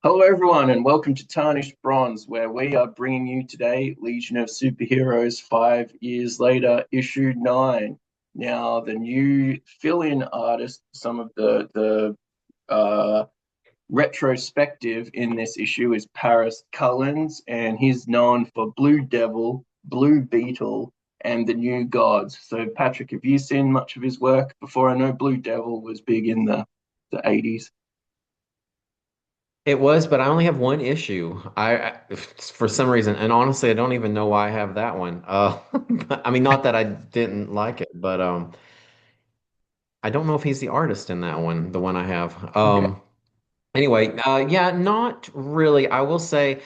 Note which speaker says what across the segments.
Speaker 1: Hello, everyone, and welcome to Tarnished Bronze, where we are bringing you today Legion of Superheroes 5 years later, issue 9. Now, the new fill-in artist, some of the retrospective in this issue is Paris Cullins, and he's known for Blue Devil, Blue Beetle, and the New Gods. So, Patrick, have you seen much of his work before? I know Blue Devil was big in the 80s.
Speaker 2: It was, but I only have one issue. For some reason, and honestly, I don't even know why I have that one. I mean, not that I didn't like it, but I don't know if he's the artist in that one, the one I have.
Speaker 1: Okay.
Speaker 2: Anyway, yeah, not really. I will say,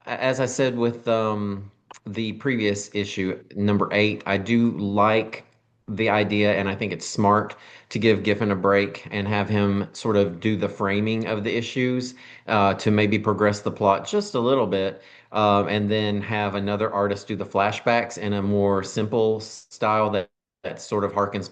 Speaker 2: as I said with the previous issue, number 8, I do like the idea, and I think it's smart to give Giffen a break and have him sort of do the framing of the issues to maybe progress the plot just a little bit, and then have another artist do the flashbacks in a more simple style that sort of harkens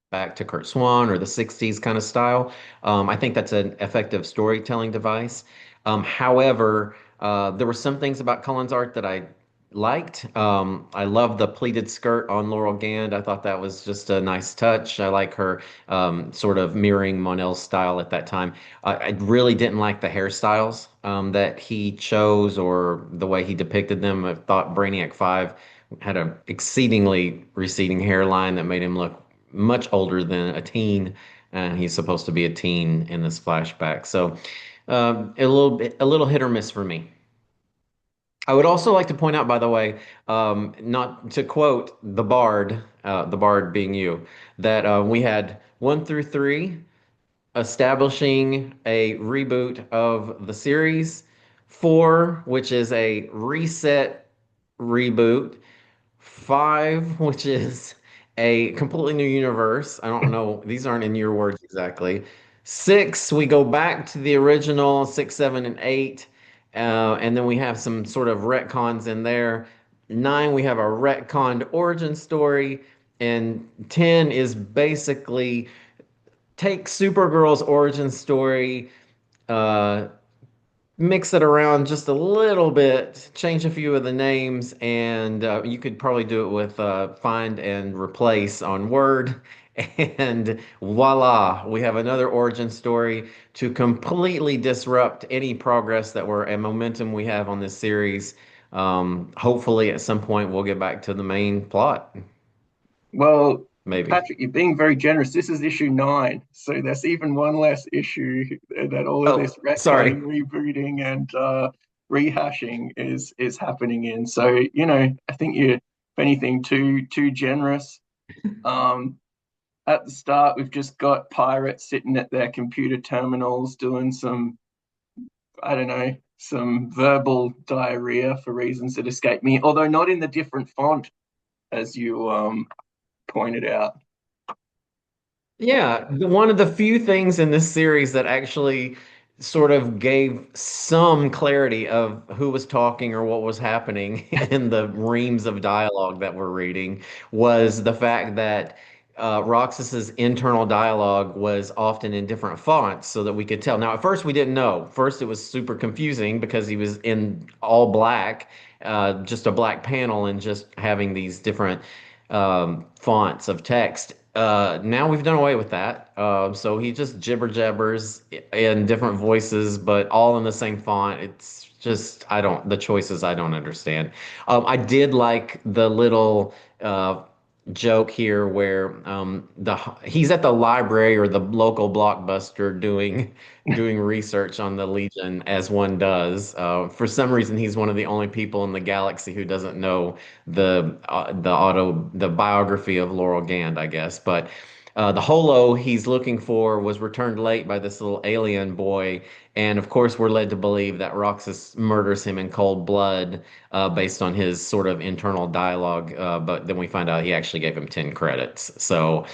Speaker 2: back to Kurt Swan or the 60s kind of style. I think that's an effective storytelling device. However, there were some things about Cullen's art that I liked. I love the pleated skirt on Laurel Gand. I thought that was just a nice touch. I like her sort of mirroring Monel's style at that time. I really didn't like the hairstyles that he chose or the way he depicted them. I thought Brainiac 5 had a exceedingly receding hairline that made him look much older than a teen, and he's supposed to be a teen in this flashback. So a little hit or miss for me. I would also like to point out, by the way, not to quote the Bard being you, that we had 1 through 3 establishing a reboot of the series, 4, which is a reset reboot, 5, which is a completely new universe. I don't know, these aren't in your words exactly. 6, we go back to the original 6, 7, and 8, and then we have some sort of retcons in there. 9, we have a retconned origin story, and 10 is basically take Supergirl's origin story, uh, mix it around just a little bit, change a few of the names, and you could probably do it with find and replace on Word. And voila, we have another origin story to completely disrupt any progress that we're and momentum we have on this series. Hopefully, at some point, we'll get back to the main plot,
Speaker 1: Well,
Speaker 2: maybe.
Speaker 1: Patrick, you're being very generous. This is issue 9, so there's even one less issue that all of this
Speaker 2: Oh, sorry.
Speaker 1: retconning, rebooting, and rehashing is happening in. So, I think you're, if anything, too generous. Um, at the start, we've just got pirates sitting at their computer terminals doing some, I don't know, some verbal diarrhea for reasons that escape me, although not in the different font as you pointed out.
Speaker 2: Yeah, one of the few things in this series that actually sort of gave some clarity of who was talking or what was happening in the reams of dialogue that we're reading was the fact that Roxas's internal dialogue was often in different fonts so that we could tell. Now, at first we didn't know. First, it was super confusing because he was in all black, just a black panel, and just having these different fonts of text. Now we've done away with that. So he just jibber jabbers in different voices, but all in the same font. It's just, the choices I don't understand. I did like the little joke here where he's at the library or the local blockbuster doing research on the Legion as one does. For some reason, he's one of the only people in the galaxy who doesn't know the biography of Laurel Gand, I guess. But the holo he's looking for was returned late by this little alien boy, and of course, we're led to believe that Roxas murders him in cold blood, based on his sort of internal dialogue. But then we find out he actually gave him 10 credits. So,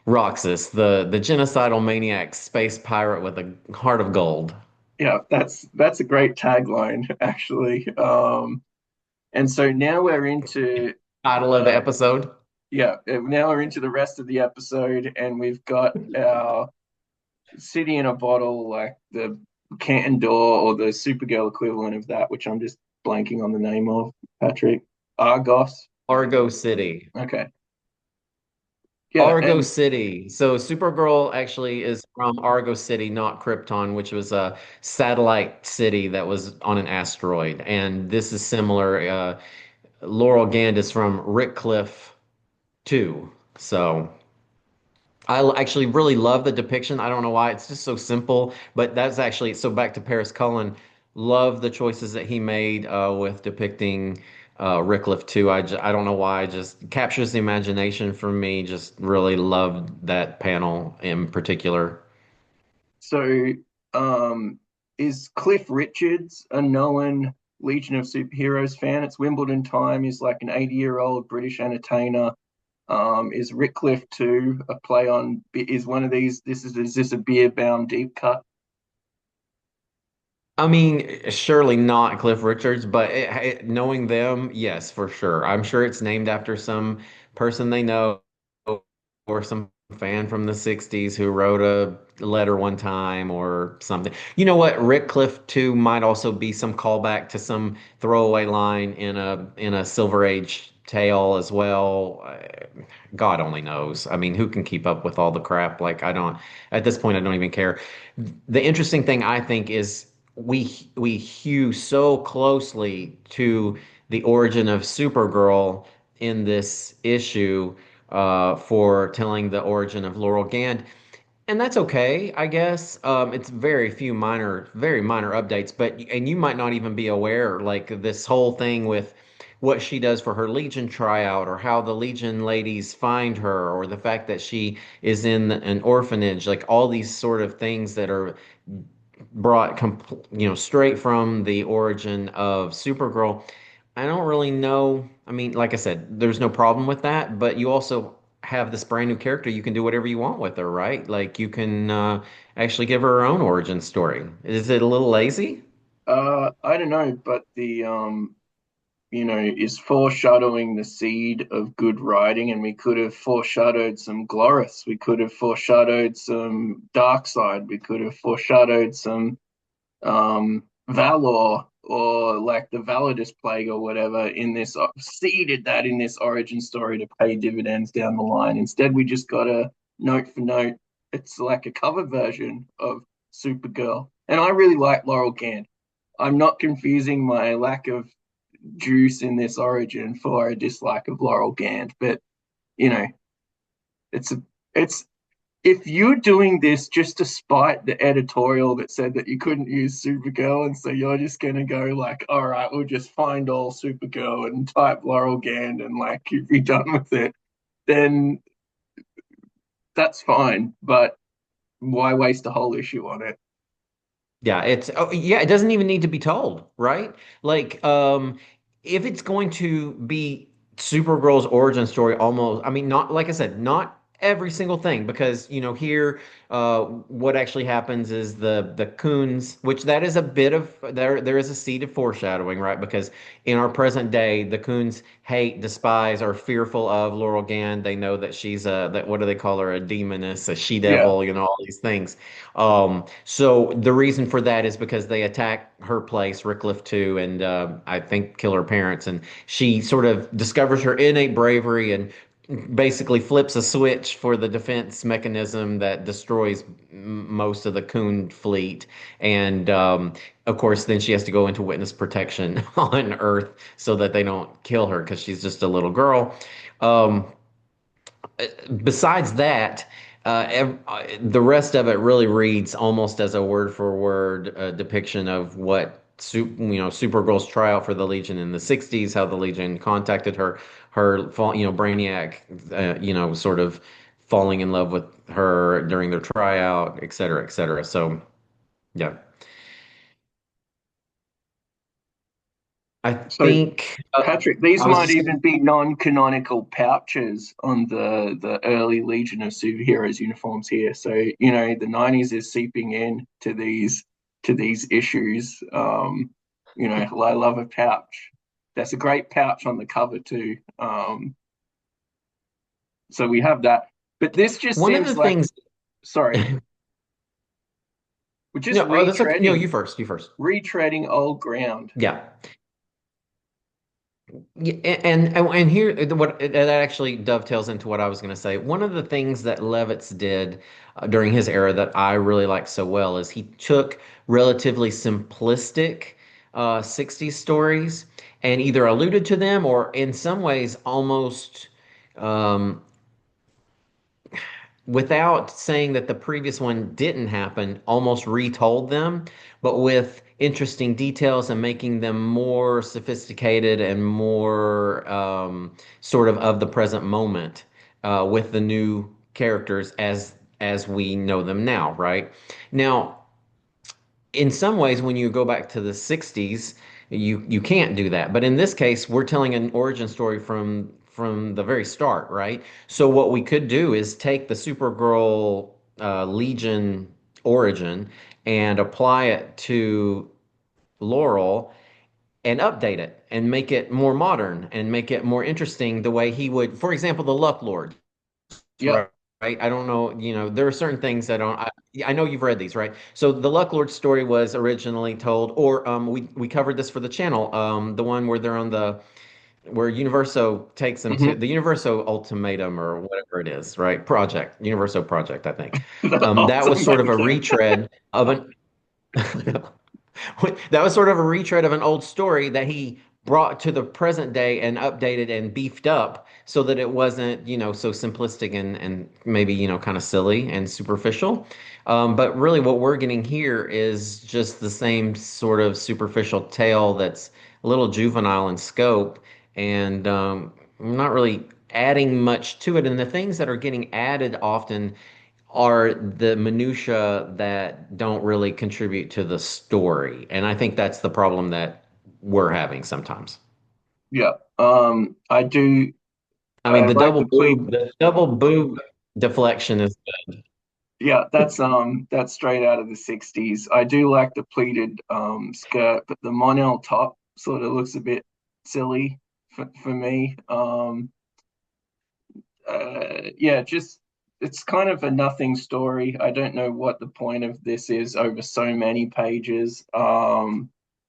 Speaker 2: Roxas, the genocidal maniac space pirate with a heart of gold.
Speaker 1: Yeah, that's a great tagline, actually. And so now we're into
Speaker 2: Title of the
Speaker 1: uh,
Speaker 2: episode.
Speaker 1: yeah, now we're into the rest of the episode, and we've got our city in a bottle, like the Canton Door or the Supergirl equivalent of that, which I'm just blanking on the name of, Patrick. Argos.
Speaker 2: Argo City.
Speaker 1: Okay. Yeah,
Speaker 2: Argo
Speaker 1: and
Speaker 2: City. So Supergirl actually is from Argo City, not Krypton, which was a satellite city that was on an asteroid. And this is similar. Laurel Gand is from Rickcliffe too. So actually really love the depiction. I don't know why it's just so simple, but that's actually so back to Paris Cullen. Love the choices that he made with depicting Rickliff too. I don't know why, it just captures the imagination for me. Just really loved that panel in particular.
Speaker 1: so is Cliff Richards a known Legion of Superheroes fan? It's Wimbledon time. He's like an 80-year-old British entertainer. Is Rickcliffe too a play on? Is one of these? Is this a Bierbaum deep cut?
Speaker 2: I mean, surely not Cliff Richards, but knowing them, yes, for sure. I'm sure it's named after some person they know or some fan from the 60s who wrote a letter one time or something. You know what? Rick Cliff too might also be some callback to some throwaway line in a Silver Age tale as well. God only knows. I mean, who can keep up with all the crap? Like I don't at this point I don't even care. The interesting thing I think is we hew so closely to the origin of Supergirl in this issue for telling the origin of Laurel Gand. And that's okay, I guess. It's very few very minor updates, but and you might not even be aware, like this whole thing with what she does for her Legion tryout, or how the Legion ladies find her, or the fact that she is in an orphanage, like all these sort of things that are straight from the origin of Supergirl. I don't really know. I mean, like I said, there's no problem with that, but you also have this brand new character. You can do whatever you want with her, right? Like you can actually give her own origin story. Is it a little lazy?
Speaker 1: I don't know, but the is foreshadowing the seed of good writing, and we could have foreshadowed some Glorus, we could have foreshadowed some Dark Side, we could have foreshadowed some Valor, or like the Validus Plague or whatever in this, seeded that in this origin story to pay dividends down the line. Instead, we just got a note for note. It's like a cover version of Supergirl. And I really like Laurel Gand. I'm not confusing my lack of juice in this origin for a dislike of Laurel Gand, but you know, it's a it's if you're doing this just to spite the editorial that said that you couldn't use Supergirl, and so you're just gonna go like, all right, we'll just find all Supergirl and type Laurel Gand and like be done with it, then that's fine. But why waste a whole issue on it?
Speaker 2: Yeah, it doesn't even need to be told, right? Like if it's going to be Supergirl's origin story almost, I mean not like I said, not every single thing because here what actually happens is the Coons, which that is a bit of there is a seed of foreshadowing, right? Because in our present day, the Coons hate, despise, are fearful of Laurel Gand. They know that she's a that what do they call her? A demoness, a
Speaker 1: Yeah.
Speaker 2: she-devil, all these things. So the reason for that is because they attack her place, Rickliff too, and I think kill her parents. And she sort of discovers her innate bravery and basically flips a switch for the defense mechanism that destroys most of the Coon fleet. And of course, then she has to go into witness protection on Earth so that they don't kill her because she's just a little girl. Um, Besides that, the rest of it really reads almost as a word for word depiction of what Supergirl's tryout for the Legion in the '60s, how the Legion contacted her, Brainiac, sort of falling in love with her during their tryout, et cetera, et cetera. So, yeah, I
Speaker 1: So
Speaker 2: think
Speaker 1: Patrick, these
Speaker 2: I was
Speaker 1: might
Speaker 2: just
Speaker 1: even be non-canonical pouches on the early Legion of Superheroes uniforms here. So the '90s is seeping in to these issues. I love a pouch. That's a great pouch on the cover too. So we have that, but this just
Speaker 2: one of
Speaker 1: seems
Speaker 2: the
Speaker 1: like,
Speaker 2: things.
Speaker 1: sorry. We're just
Speaker 2: No, oh, that's okay. No, you
Speaker 1: retreading,
Speaker 2: first. You first.
Speaker 1: retreading old ground.
Speaker 2: Yeah. Yeah, and here what that actually dovetails into what I was going to say. One of the things that Levitz did during his era that I really liked so well is he took relatively simplistic 60s stories and either alluded to them or in some ways almost um, without saying that the previous one didn't happen, almost retold them, but with interesting details and making them more sophisticated and more sort of the present moment with the new characters as we know them now, right? Now, in some ways, when you go back to the 60s, you can't do that. But in this case, we're telling an origin story from the very start, right? So what we could do is take the Supergirl Legion origin and apply it to Laurel and update it and make it more modern and make it more interesting the way he would, for example, the Luck Lord,
Speaker 1: Yep.
Speaker 2: right? I don't know, there are certain things that I know you've read these, right? So the Luck Lord story was originally told, or we covered this for the channel, the one where they're on the where Universo takes them to
Speaker 1: Hmm.
Speaker 2: the Universo Ultimatum or whatever it is, right? Project, Universo Project, I think.
Speaker 1: The
Speaker 2: That was sort of a
Speaker 1: ultimatum.
Speaker 2: retread of an that was sort of a retread of an old story that he brought to the present day and updated and beefed up so that it wasn't, so simplistic and maybe, kind of silly and superficial. But really, what we're getting here is just the same sort of superficial tale that's a little juvenile in scope and not really adding much to it. And the things that are getting added often are the minutia that don't really contribute to the story. And I think that's the problem that we're having sometimes.
Speaker 1: Yeah. I do.
Speaker 2: I mean,
Speaker 1: I like the pleat.
Speaker 2: the double boob deflection is
Speaker 1: Yeah, that's straight out of the 60s. I do like the pleated skirt, but the Monel top sort of looks a bit silly for me. Yeah, just it's kind of a nothing story. I don't know what the point of this is over so many pages.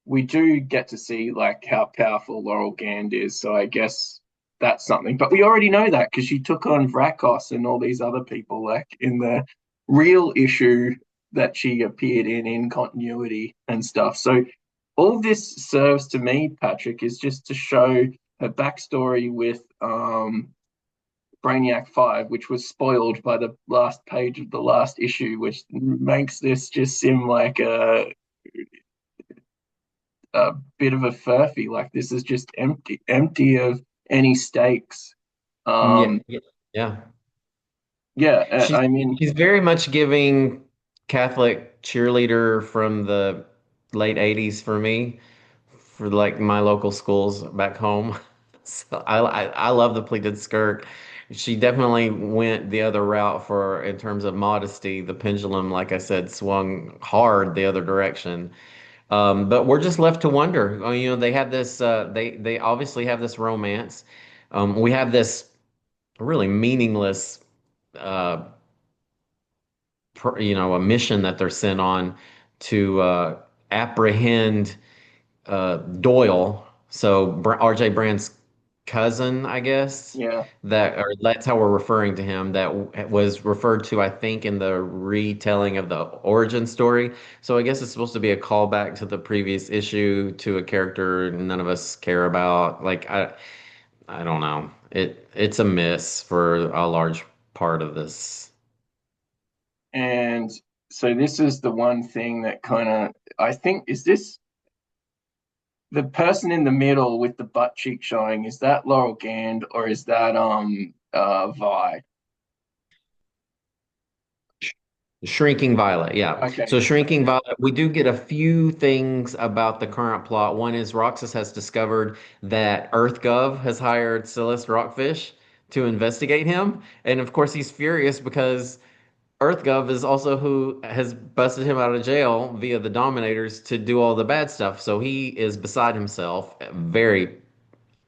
Speaker 1: We do get to see like how powerful Laurel Gand is, so I guess that's something. But we already know that because she took on Vrakos and all these other people, like in the real issue that she appeared in continuity and stuff. So all this serves to me, Patrick, is just to show her backstory with Brainiac 5, which was spoiled by the last page of the last issue, which makes this just seem like a bit of a furphy. Like this is just empty of any stakes.
Speaker 2: yeah,
Speaker 1: Um,
Speaker 2: yeah. Yeah.
Speaker 1: yeah,
Speaker 2: She's
Speaker 1: I mean,
Speaker 2: she's very much giving Catholic cheerleader from the late 80s for me, for like my local schools back home. So I love the pleated skirt. She definitely went the other route for in terms of modesty. The pendulum, like I said, swung hard the other direction. But we're just left to wonder. They have this. They obviously have this romance. We have this really meaningless, uh, a mission that they're sent on to apprehend Doyle, so RJ Brand's cousin, I guess,
Speaker 1: yeah.
Speaker 2: or that's how we're referring to him. That was referred to, I think, in the retelling of the origin story. So I guess it's supposed to be a callback to the previous issue to a character none of us care about. Like I don't know. It's a miss for a large part of this.
Speaker 1: And so this is the one thing that kind of I think is this the person in the middle with the butt cheek showing, is that Laurel Gand or is that Vi?
Speaker 2: Shrinking Violet, yeah.
Speaker 1: Okay.
Speaker 2: So Shrinking Violet, we do get a few things about the current plot. One is Roxas has discovered that EarthGov has hired Celeste Rockfish to investigate him. And of course, he's furious because EarthGov is also who has busted him out of jail via the Dominators to do all the bad stuff. So he is beside himself, very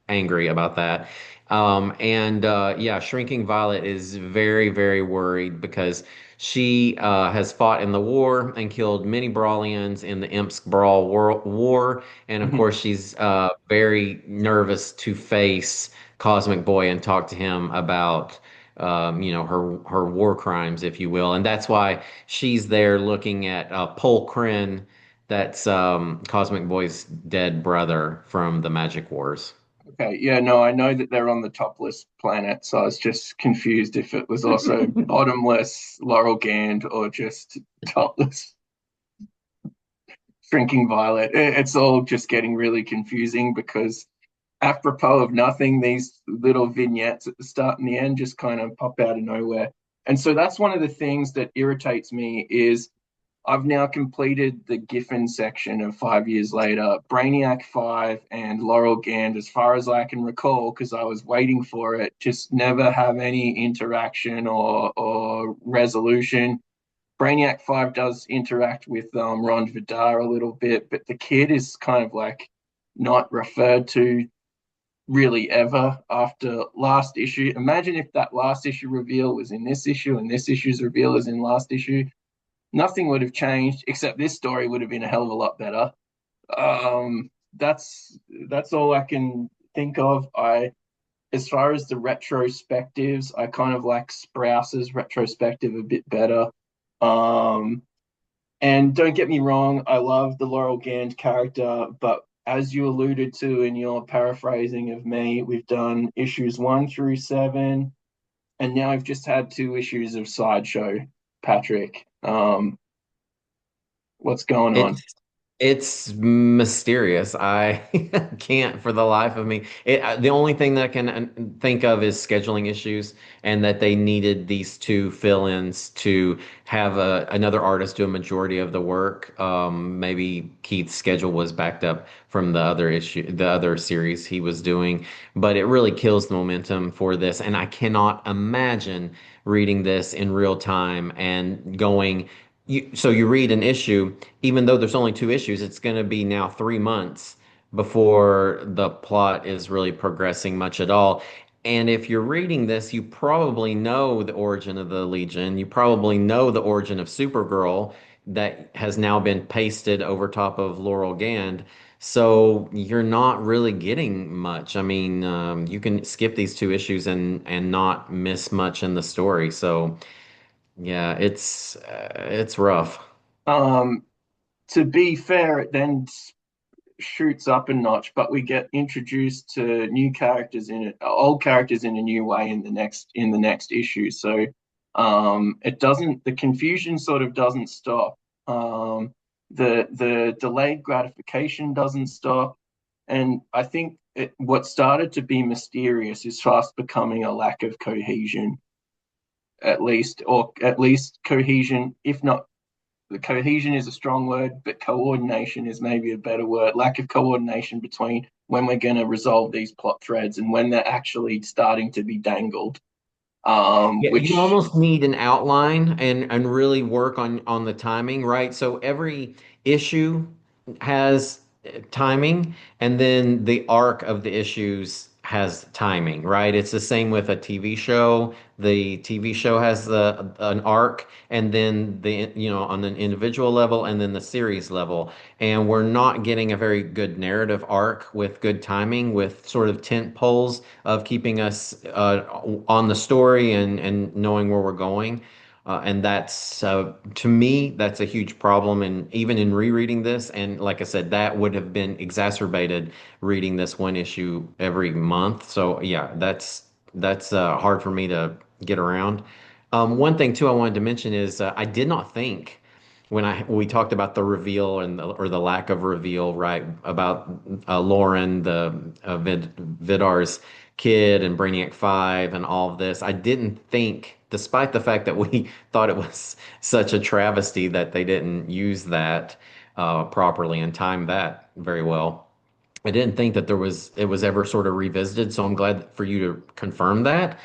Speaker 2: angry about that. And Shrinking Violet is very, very worried because she has fought in the war and killed many Brawlians in the Imsk War. And of
Speaker 1: Mhm.
Speaker 2: course, she's very nervous to face Cosmic Boy and talk to him about, her war crimes, if you will. And that's why she's there looking at Pol Kren, that's Cosmic Boy's dead brother from the Magic Wars.
Speaker 1: Okay, yeah, no, I know that they're on the topless planet, so I was just confused if it was also bottomless Laurel Gand or just topless Shrinking Violet. It's all just getting really confusing because, apropos of nothing, these little vignettes at the start and the end just kind of pop out of nowhere. And so that's one of the things that irritates me is I've now completed the Giffen section of 5 years later. Brainiac 5 and Laurel Gand, as far as I can recall, because I was waiting for it, just never have any interaction or resolution. Brainiac 5 does interact with Ron Vidar a little bit, but the kid is kind of like not referred to really ever after last issue. Imagine if that last issue reveal was in this issue and this issue's reveal is in last issue. Nothing would have changed except this story would have been a hell of a lot better. That's all I can think of. As far as the retrospectives, I kind of like Sprouse's retrospective a bit better. Um, and don't get me wrong, I love the Laurel Gand character, but as you alluded to in your paraphrasing of me, we've done issues 1 through 7, and now I've just had 2 issues of Sideshow, Patrick. What's going on?
Speaker 2: It's mysterious. I can't for the life of me. The only thing that I can think of is scheduling issues, and that they needed these two fill-ins to have another artist do a majority of the work. Maybe Keith's schedule was backed up from the other series he was doing, but it really kills the momentum for this. And I cannot imagine reading this in real time and going. So you read an issue, even though there's only 2 issues, it's going to be now 3 months before the plot is really progressing much at all. And if you're reading this, you probably know the origin of the Legion. You probably know the origin of Supergirl that has now been pasted over top of Laurel Gand. So you're not really getting much. I mean, you can skip these 2 issues and not miss much in the story. So yeah, it's rough.
Speaker 1: Um, to be fair, it then shoots up a notch, but we get introduced to new characters in it, old characters in a new way in the next issue. So it doesn't the confusion sort of doesn't stop. The delayed gratification doesn't stop, and I think what started to be mysterious is fast becoming a lack of cohesion, at least cohesion, if not the cohesion is a strong word, but coordination is maybe a better word. Lack of coordination between when we're going to resolve these plot threads and when they're actually starting to be dangled.
Speaker 2: Yeah, you
Speaker 1: Which
Speaker 2: almost need an outline and really work on the timing, right? So every issue has timing, and then the arc of the issues has timing, right? It's the same with a TV show. The TV show has an arc, and then on an individual level, and then the series level. And we're not getting a very good narrative arc with good timing, with sort of tent poles of keeping us on the story and knowing where we're going. And that's to me, that's a huge problem. And even in rereading this, and like I said, that would have been exacerbated reading this 1 issue every month. So yeah, that's hard for me to get around. One thing too I wanted to mention is I did not think when we talked about the reveal or the lack of reveal, right, about Lauren, the Vidar's kid, and Brainiac 5 and all of this. I didn't think, despite the fact that we thought it was such a travesty that they didn't use that properly and time that very well. I didn't think that it was ever sort of revisited. So I'm glad for you to confirm that.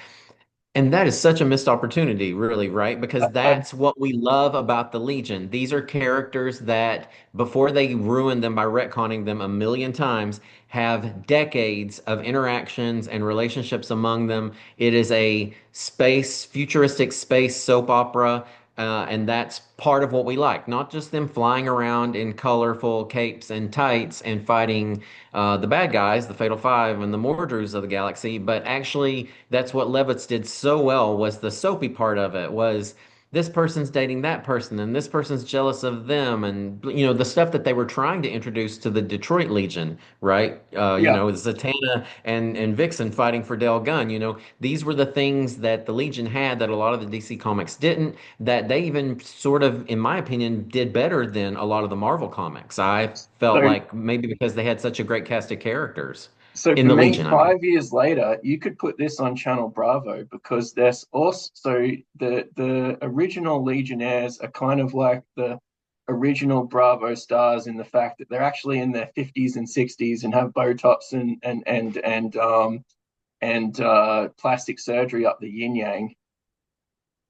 Speaker 2: And that is such a missed opportunity, really, right? Because
Speaker 1: I,
Speaker 2: that's what we love about the Legion. These are characters that, before they ruin them by retconning them a million times, have decades of interactions and relationships among them. It is a futuristic space soap opera, and that's part of what we like. Not just them flying around in colorful capes and tights and fighting the bad guys, the Fatal Five and the Mordrews of the galaxy, but actually that's what Levitz did so well was the soapy part of it was this person's dating that person and this person's jealous of them and the stuff that they were trying to introduce to the Detroit Legion, right?
Speaker 1: yeah.
Speaker 2: Zatanna and Vixen fighting for Del Gunn, these were the things that the Legion had that a lot of the DC comics didn't, that they even sort of, in my opinion, did better than a lot of the Marvel comics. I felt
Speaker 1: So
Speaker 2: like maybe because they had such a great cast of characters
Speaker 1: So
Speaker 2: in
Speaker 1: for
Speaker 2: the
Speaker 1: me,
Speaker 2: Legion, I mean.
Speaker 1: 5 years later, you could put this on Channel Bravo because there's also the original Legionnaires are kind of like the original Bravo stars in the fact that they're actually in their 50s and 60s and have Botox and plastic surgery up the yin yang.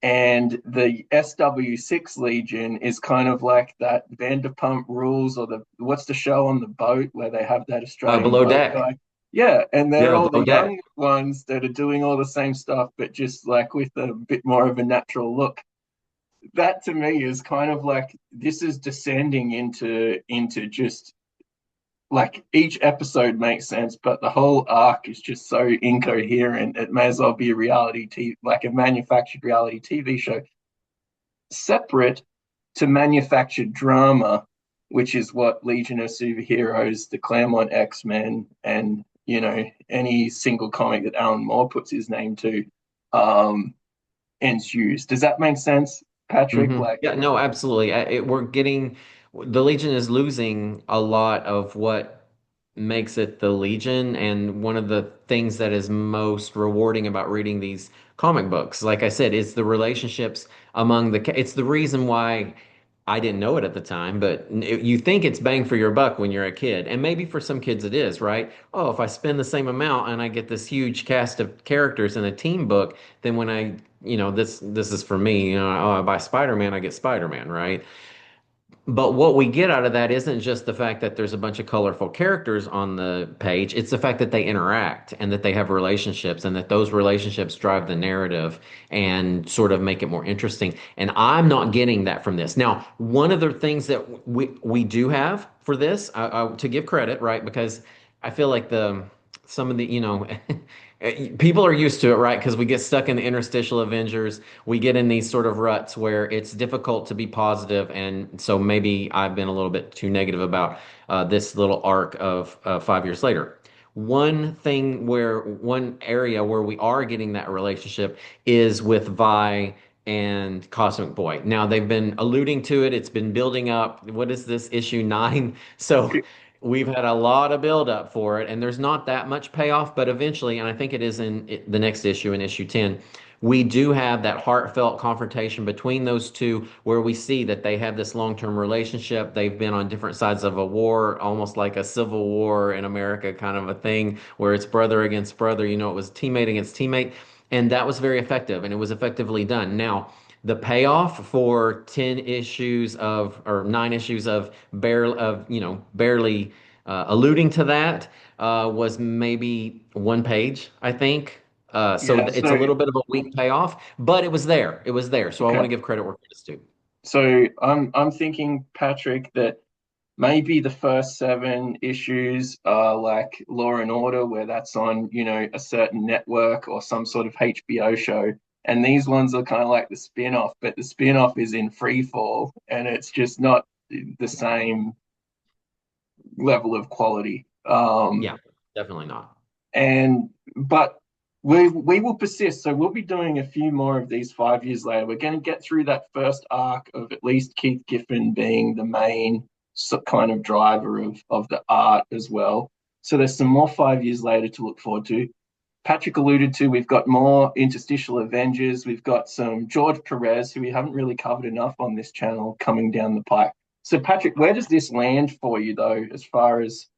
Speaker 1: And the SW6 Legion is kind of like that Vanderpump Rules or the what's the show on the boat where they have that Australian
Speaker 2: Below
Speaker 1: bloke
Speaker 2: Deck.
Speaker 1: guy? Yeah, and they're
Speaker 2: Yeah,
Speaker 1: all the
Speaker 2: Below Deck.
Speaker 1: young ones that are doing all the same stuff, but just like with a bit more of a natural look. That to me is kind of like this is descending into just like each episode makes sense, but the whole arc is just so incoherent. It may as well be a reality TV, like a manufactured reality TV show separate to manufactured drama, which is what Legion of Superheroes, the Claremont X-Men, and any single comic that Alan Moore puts his name to ensues. Does that make sense, Patrick? Like,
Speaker 2: Yeah, no, absolutely. We're getting the Legion is losing a lot of what makes it the Legion, and one of the things that is most rewarding about reading these comic books, like I said, is the relationships among it's the reason why I didn't know it at the time, but you think it's bang for your buck when you're a kid, and maybe for some kids it is, right? Oh, if I spend the same amount and I get this huge cast of characters in a team book, then when this is for me, oh, I buy Spider-Man, I get Spider-Man, right? But what we get out of that isn't just the fact that there's a bunch of colorful characters on the page. It's the fact that they interact and that they have relationships and that those relationships drive the narrative and sort of make it more interesting. And I'm not getting that from this. Now, one of the things that we do have for this, to give credit, right? Because I feel like some of the, people are used to it, right? Because we get stuck in the interstitial Avengers. We get in these sort of ruts where it's difficult to be positive, and so maybe I've been a little bit too negative about this little arc of 5 years later. One area where we are getting that relationship is with Vi and Cosmic Boy. Now they've been alluding to it. It's been building up. What is this, issue 9? So we've had a lot of build up for it, and there's not that much payoff, but eventually, and I think it is in the next issue, in issue 10, we do have that heartfelt confrontation between those two where we see that they have this long-term relationship. They've been on different sides of a war, almost like a civil war in America kind of a thing, where it's brother against brother. It was teammate against teammate, and that was very effective, and it was effectively done. Now, the payoff for 10 issues of or 9 issues of barely alluding to that was maybe one page, I think. So
Speaker 1: yeah.
Speaker 2: it's a
Speaker 1: So
Speaker 2: little bit of a weak payoff, but it was there. It was there. So I want to
Speaker 1: okay.
Speaker 2: give credit where credit's due.
Speaker 1: So I'm thinking, Patrick, that maybe the first 7 issues are like Law and Order, where that's on, a certain network or some sort of HBO show. And these ones are kind of like the spin-off, but the spin-off is in free fall and it's just not the same level of quality.
Speaker 2: Yeah, definitely not.
Speaker 1: And but we will persist. So we'll be doing a few more of these 5 years later. We're going to get through that first arc of at least Keith Giffen being the main kind of driver of the art as well. So there's some more 5 years later to look forward to. Patrick alluded to, we've got more interstitial Avengers. We've got some George Perez, who we haven't really covered enough on this channel, coming down the pike. So, Patrick, where does this land for you, though, as far as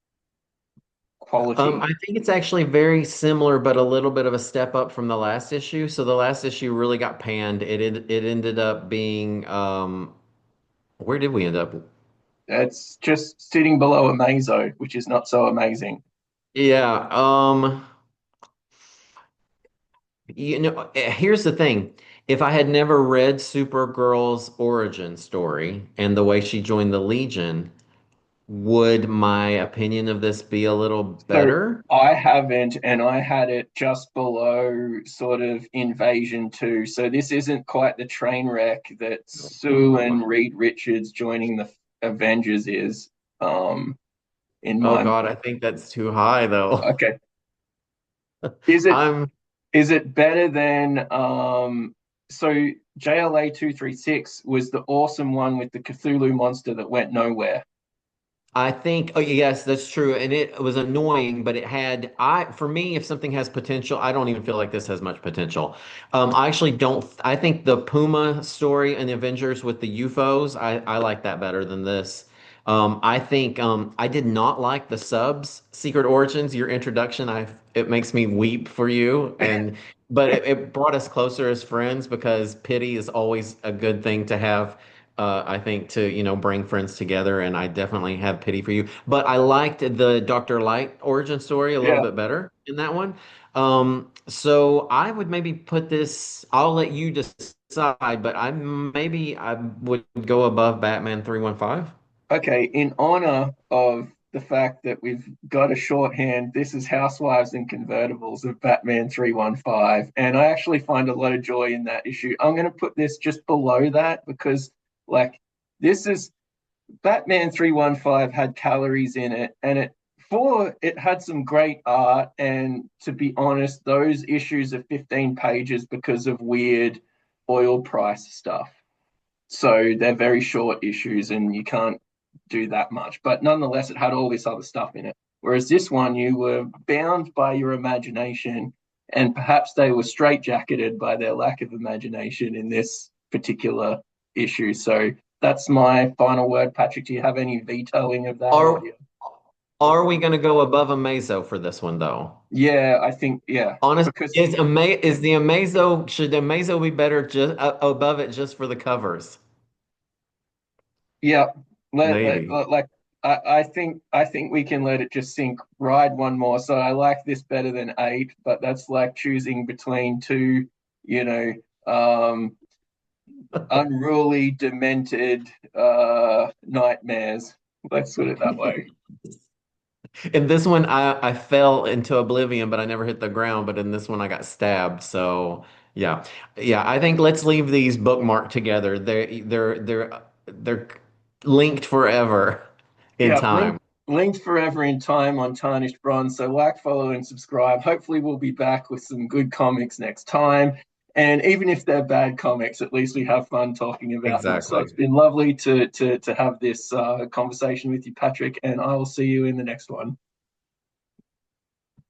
Speaker 1: quality.
Speaker 2: I think it's actually very similar, but a little bit of a step up from the last issue. So the last issue really got panned. It ended up being where did we end up?
Speaker 1: It's just sitting below a Mazo, which is not so amazing.
Speaker 2: Yeah, here's the thing. If I had never read Supergirl's origin story and the way she joined the Legion, would my opinion of this be a little
Speaker 1: So
Speaker 2: better?
Speaker 1: I haven't, and I had it just below sort of Invasion 2. So this isn't quite the train wreck that Sue
Speaker 2: Oh,
Speaker 1: and Reed Richards joining the Avengers is, in
Speaker 2: oh
Speaker 1: my
Speaker 2: God, I
Speaker 1: mind.
Speaker 2: think that's too high though.
Speaker 1: Okay. Is it
Speaker 2: I'm
Speaker 1: is it better than so JLA 236 was the awesome one with the Cthulhu monster that went nowhere.
Speaker 2: I think, oh yes, that's true. And it was annoying, but for me, if something has potential, I don't even feel like this has much potential. I actually don't, I think the Puma story in the Avengers with the UFOs, I like that better than this. I think, I did not like the subs, Secret Origins, your introduction. It makes me weep for you. But it brought us closer as friends because pity is always a good thing to have. I think to, bring friends together, and I definitely have pity for you. But I liked the Dr. Light origin story a little
Speaker 1: Yeah.
Speaker 2: bit better in that one. So I would maybe put this, I'll let you decide, but I would go above Batman 315.
Speaker 1: Okay, in honor of the fact that we've got a shorthand, this is Housewives and Convertibles of Batman 315. And I actually find a lot of joy in that issue. I'm going to put this just below that because, like, this is Batman 315 had calories in it, and it had some great art. And to be honest, those issues are 15 pages because of weird oil price stuff. So they're very short issues and you can't do that much. But nonetheless, it had all this other stuff in it. Whereas this one, you were bound by your imagination, and perhaps they were straitjacketed by their lack of imagination in this particular issue. So that's my final word. Patrick, do you have any vetoing of that? Or do
Speaker 2: Are
Speaker 1: you...
Speaker 2: are we going to go above Amazo for this one though?
Speaker 1: Yeah, I think, yeah,
Speaker 2: Honestly,
Speaker 1: because,
Speaker 2: is the Amazo should the Amazo be better just above it just for the covers?
Speaker 1: yeah,
Speaker 2: Maybe.
Speaker 1: like I think we can let it just sink, ride one more. So I like this better than eight, but that's like choosing between two, you know, um, unruly, demented nightmares. Let's put it that way.
Speaker 2: In this one, I fell into oblivion, but I never hit the ground. But in this one, I got stabbed. So yeah, yeah. I think let's leave these bookmarked together. They're linked forever in
Speaker 1: Yeah,
Speaker 2: time.
Speaker 1: linked forever in time on Tarnished Bronze. So like, follow, and subscribe. Hopefully, we'll be back with some good comics next time. And even if they're bad comics, at least we have fun talking about them. So
Speaker 2: Exactly.
Speaker 1: it's been lovely to have this conversation with you, Patrick. And I will see you in the next one.